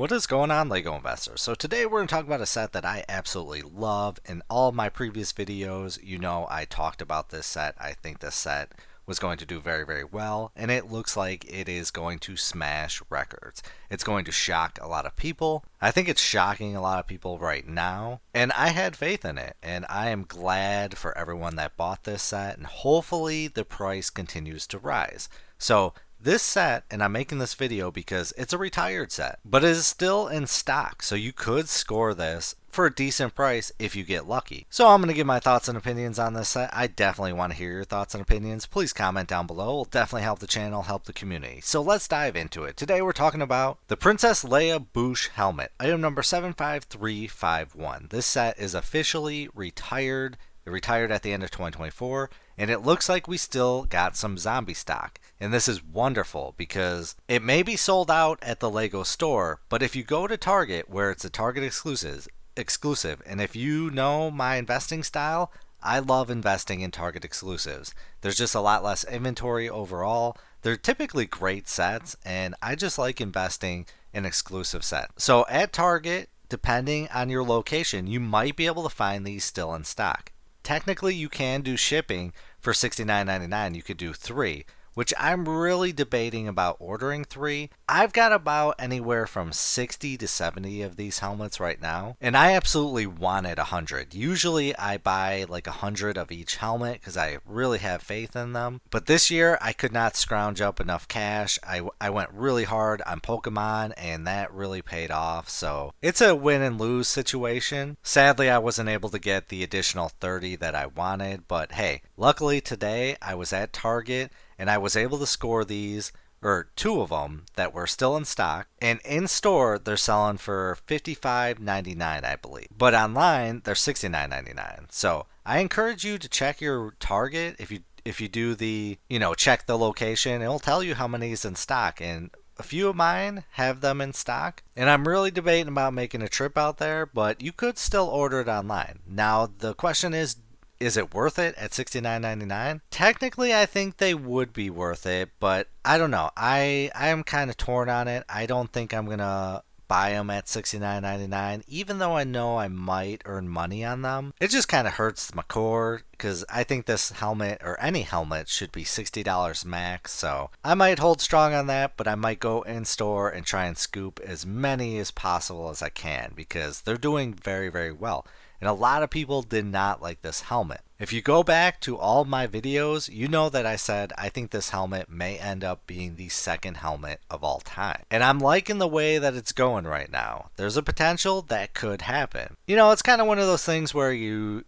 What is going on, LEGO investors? So today we're going to talk about a set that I absolutely love. In all of my previous videos, you know I talked about this set. I think this set was going to do very, very well, and it looks like it is going to smash records. It's going to shock a lot of people. I think it's shocking a lot of people right now, and I had faith in it, and I am glad for everyone that bought this set, and hopefully the price continues to rise. So this set, and I'm making this video because it's a retired set, but it is still in stock, so you could score this for a decent price if you get lucky. So I'm going to give my thoughts and opinions on this set. I definitely want to hear your thoughts and opinions. Please comment down below. It'll definitely help the channel, help the community. So let's dive into it. Today we're talking about the Princess Leia Boushh helmet, item number 75351. This set is officially retired. It retired at the end of 2024, and it looks like we still got some zombie stock. And this is wonderful because it may be sold out at the LEGO store, but if you go to Target, where it's a Target exclusive, and if you know my investing style, I love investing in Target exclusives. There's just a lot less inventory overall. They're typically great sets, and I just like investing in exclusive sets. So at Target, depending on your location, you might be able to find these still in stock. Technically, you can do shipping for $69.99. You could do 3, which I'm really debating about ordering 3. I've got about anywhere from 60 to 70 of these helmets right now, and I absolutely wanted 100. Usually I buy like 100 of each helmet because I really have faith in them, but this year I could not scrounge up enough cash. I went really hard on Pokemon, and that really paid off, so it's a win and lose situation. Sadly, I wasn't able to get the additional 30 that I wanted, but hey, luckily today I was at Target and I was able to score these, or 2 of them that were still in stock, and in store they're selling for $55.99, I believe, but online they're $69.99. So I encourage you to check your Target. If you do the, check the location, it'll tell you how many is in stock, and a few of mine have them in stock, and I'm really debating about making a trip out there, but you could still order it online. Now the question is it worth it at $69.99? Technically, I think they would be worth it, but I don't know. I am kind of torn on it. I don't think I'm going to buy them at $69.99, even though I know I might earn money on them. It just kind of hurts my core because I think this helmet, or any helmet, should be $60 max, so I might hold strong on that, but I might go in store and try and scoop as many as possible as I can because they're doing very, very well. And a lot of people did not like this helmet. If you go back to all my videos, you know that I said I think this helmet may end up being the second helmet of all time. And I'm liking the way that it's going right now. There's a potential that could happen. It's kind of one of those things where you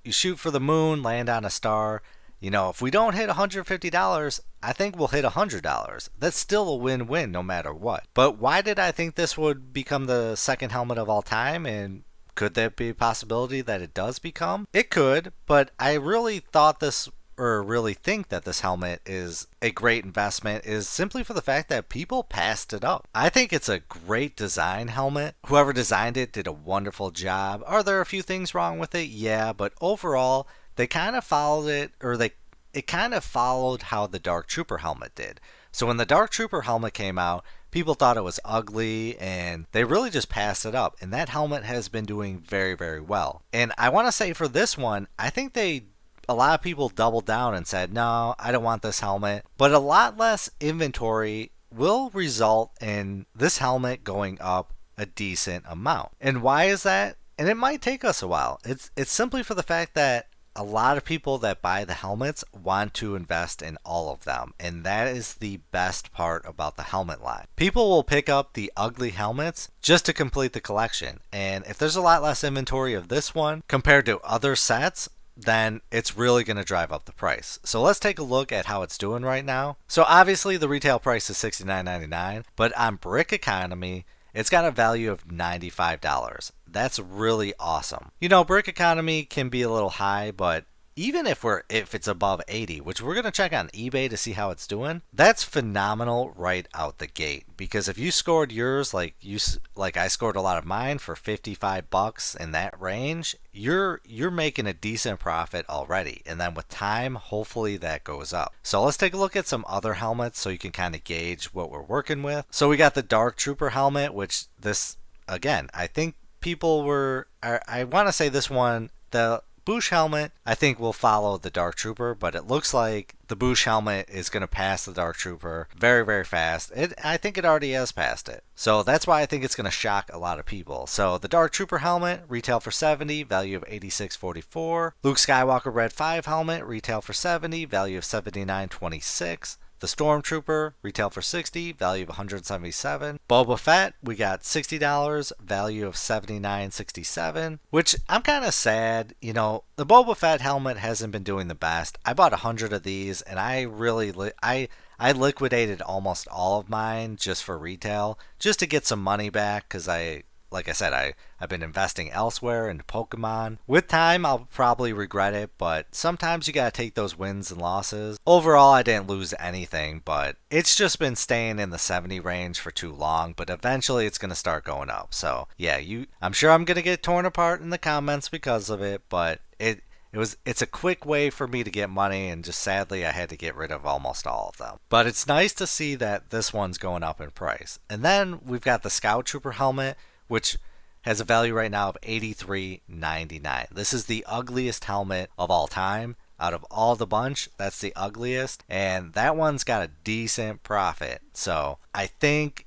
shoot for the moon, land on a star. If we don't hit $150, I think we'll hit $100. That's still a win-win no matter what. But why did I think this would become the second helmet of all time? And could there be a possibility that it does become? It could, but I really thought this, or really think that this helmet is a great investment, is simply for the fact that people passed it up. I think it's a great design helmet. Whoever designed it did a wonderful job. Are there a few things wrong with it? Yeah, but overall, they kind of followed it, or it kind of followed how the Dark Trooper helmet did. So when the Dark Trooper helmet came out, people thought it was ugly, and they really just passed it up. And that helmet has been doing very, very well. And I want to say for this one, I think a lot of people doubled down and said, no, I don't want this helmet. But a lot less inventory will result in this helmet going up a decent amount. And why is that? And it might take us a while. It's simply for the fact that a lot of people that buy the helmets want to invest in all of them, and that is the best part about the helmet line. People will pick up the ugly helmets just to complete the collection, and if there's a lot less inventory of this one compared to other sets, then it's really going to drive up the price. So let's take a look at how it's doing right now. So obviously the retail price is $69.99, but on Brick Economy, it's got a value of $95. That's really awesome. Brick Economy can be a little high, but even if it's above 80, which we're going to check on eBay to see how it's doing, that's phenomenal right out the gate. Because if you scored yours like I scored a lot of mine for 55 bucks in that range, you're making a decent profit already. And then with time, hopefully that goes up. So let's take a look at some other helmets so you can kind of gauge what we're working with. So we got the Dark Trooper helmet, which this, again, I think I want to say this one, the Bush helmet, I think will follow the Dark Trooper, but it looks like the Bush helmet is going to pass the Dark Trooper very, very fast. I think it already has passed it. So that's why I think it's going to shock a lot of people. So the Dark Trooper helmet, retail for 70, value of 86.44. Luke Skywalker Red 5 helmet, retail for 70, value of 79.26. The Stormtrooper, retail for 60, value of 177. Boba Fett, we got $60, value of 79.67, which I'm kind of sad. You know, the Boba Fett helmet hasn't been doing the best. I bought 100 of these, and I liquidated almost all of mine just for retail, just to get some money back, because like I said, I've been investing elsewhere into Pokemon. With time, I'll probably regret it, but sometimes you gotta take those wins and losses. Overall, I didn't lose anything, but it's just been staying in the 70 range for too long, but eventually it's gonna start going up. So, yeah, I'm sure I'm gonna get torn apart in the comments because of it, but it's a quick way for me to get money, and just sadly I had to get rid of almost all of them. But it's nice to see that this one's going up in price. And then we've got the Scout Trooper helmet, which has a value right now of $83.99. This is the ugliest helmet of all time. Out of all the bunch, that's the ugliest, and that one's got a decent profit. So I think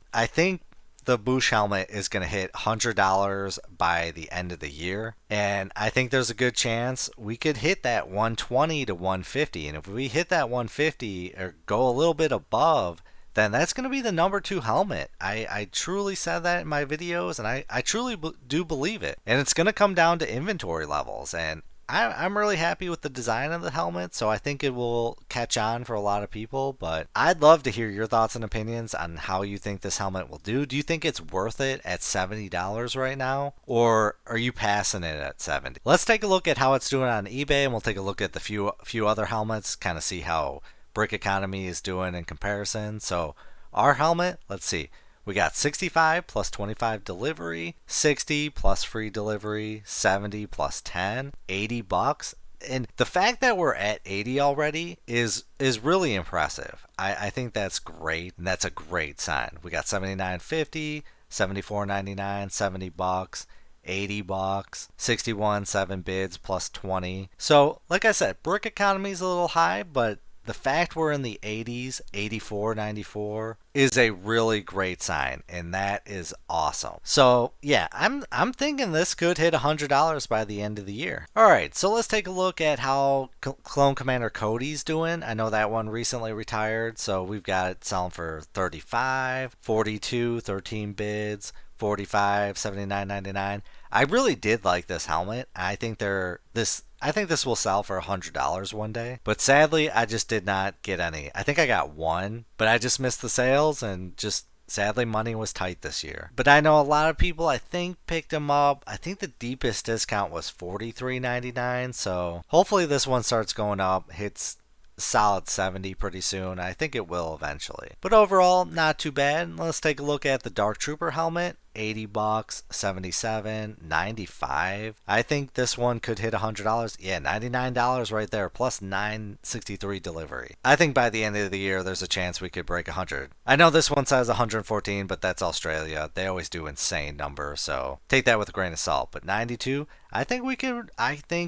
the Bush helmet is going to hit $100 by the end of the year, and I think there's a good chance we could hit that 120 to 150. And if we hit that 150 or go a little bit above, then that's going to be the number 2 helmet. I truly said that in my videos, and I truly do believe it. And it's going to come down to inventory levels, and I'm really happy with the design of the helmet, so I think it will catch on for a lot of people. But I'd love to hear your thoughts and opinions on how you think this helmet will do. Do you think it's worth it at $70 right now, or are you passing it at 70? Let's take a look at how it's doing on eBay, and we'll take a look at the few other helmets, kind of see how Brick Economy is doing in comparison. So our helmet, let's see, we got 65 plus 25 delivery, 60 plus free delivery, 70 plus 10, 80 bucks. And the fact that we're at 80 already is really impressive. I think that's great, and that's a great sign. We got 79.50, 74.99, 70 bucks, 80 bucks, 61, 7 bids plus 20. So, like I said, Brick Economy is a little high, but the fact we're in the 80s, 84, 94, is a really great sign, and that is awesome. So yeah, I'm thinking this could hit $100 by the end of the year. All right, so let's take a look at how Clone Commander Cody's doing. I know that one recently retired, so we've got it selling for 35, 42, 13 bids, 45, 79.99. I really did like this helmet. I think this will sell for $100 one day, but sadly I just did not get any. I think I got one, but I just missed the sales, and just sadly money was tight this year. But I know a lot of people, I think, picked them up. I think the deepest discount was $43.99, so hopefully this one starts going up, hits solid 70 pretty soon. I think it will eventually. But overall, not too bad. Let's take a look at the Dark Trooper helmet. 80 bucks, 77, 95. I think this one could hit $100. Yeah, $99 right there, plus $9.63 delivery. I think by the end of the year, there's a chance we could break 100. I know this one says 114, but that's Australia. They always do insane numbers, so take that with a grain of salt. But 92, I think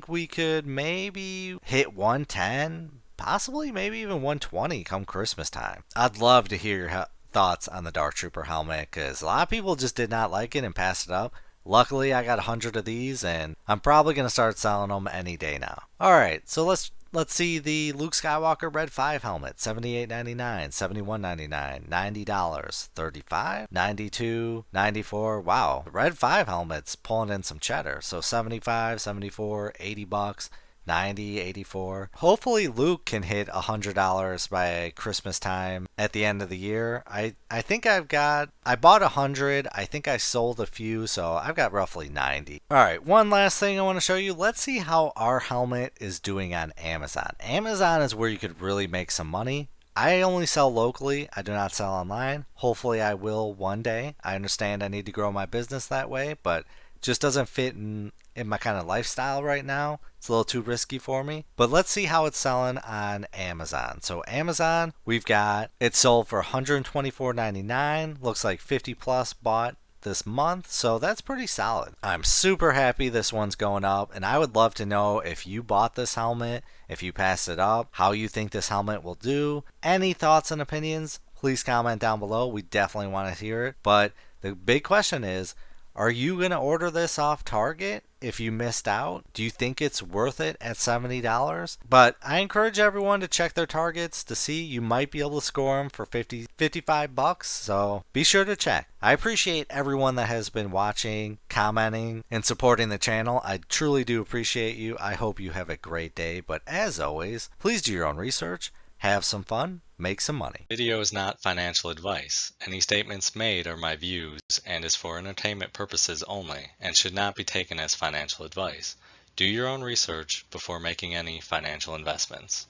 we could maybe hit 110, possibly maybe even 120 come Christmas time. I'd love to hear your thoughts on the Dark Trooper helmet, because a lot of people just did not like it and passed it up. Luckily, I got 100 of these, and I'm probably going to start selling them any day now. Alright, so let's see the Luke Skywalker Red 5 helmet. $78.99, $71.99, $90, $35, $92, $94. Wow, the Red 5 helmet's pulling in some cheddar. So $75, $74, $80 bucks. 90, 84. Hopefully Luke can hit $100 by Christmas time at the end of the year. I think I bought 100. I think I sold a few, so I've got roughly 90. All right, one last thing I want to show you. Let's see how our helmet is doing on Amazon. Amazon is where you could really make some money. I only sell locally. I do not sell online. Hopefully I will one day. I understand I need to grow my business that way, but just doesn't fit in my kind of lifestyle right now. It's a little too risky for me. But let's see how it's selling on Amazon. So Amazon, we've got it sold for $124.99. Looks like 50 plus bought this month, so that's pretty solid. I'm super happy this one's going up, and I would love to know if you bought this helmet, if you passed it up, how you think this helmet will do. Any thoughts and opinions, please comment down below. We definitely want to hear it. But the big question is, are you going to order this off Target if you missed out? Do you think it's worth it at $70? But I encourage everyone to check their Targets to see. You might be able to score them for 50, 55 bucks. So be sure to check. I appreciate everyone that has been watching, commenting, and supporting the channel. I truly do appreciate you. I hope you have a great day. But as always, please do your own research. Have some fun, make some money. Video is not financial advice. Any statements made are my views and is for entertainment purposes only and should not be taken as financial advice. Do your own research before making any financial investments.